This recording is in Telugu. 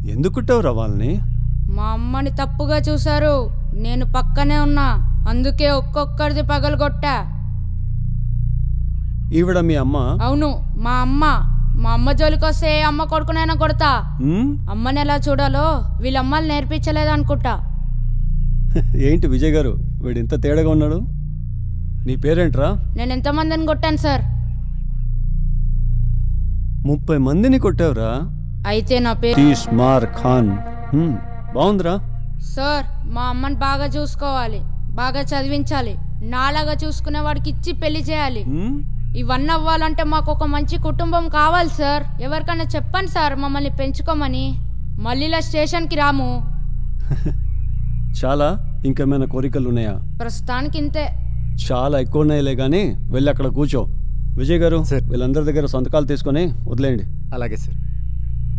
ఎందుకు కుట్టావురా వాళ్ళని? మా అమ్మని తప్పుగా చూశారు, నేను పక్కనే ఉన్నా, అందుకే ఒక్కొక్కరిది పగలగొట్టా. ఈవిడ మీ అమ్మ? అవును, మా అమ్మ. మా అమ్మ జోలికొస్తే అమ్మ కొడుకునైనా కొడతా. అమ్మని ఎలా చూడాలో వీళ్ళమ్మలు నేర్పించలేదు అనుకుంటా. ఏంటి విజయ్ గారు, వీడు ఇంత తేడాగా ఉన్నాడు? నీ పేరేంట్రా? నేను ఎంతమందిని కొట్టాను సార్? 30 మందిని కొట్టావురా? అయితే నా పేరు తీస్మార్ ఖాన్. బాగుందిరా. సార్, మా అమ్మని బాగా చూసుకోవాలి, బాగా చదివించాలి, నాలాగా చూసుకునే వాడికి ఇచ్చి పెళ్లి చేయాలి. ఇవన్నీ అవ్వాలంటే మాకు ఒక మంచి కుటుంబం కావాలి సార్. ఎవరికైనా చెప్పండి సార్ మమ్మల్ని పెంచుకోమని. మళ్ళీ ఇలా స్టేషన్కి రాము. చాలా ఇంకేమైనా కోరికలు ఉన్నాయా? ప్రస్తుతానికి ఇంతే. చాలా ఎక్కువ ఉన్నాయిలే కానీ వెళ్ళి అక్కడ కూర్చో. విజయ్ గారు, వీళ్ళందరి దగ్గర సంతకాలు తీసుకొని వదిలేయండి. అలాగే సార్.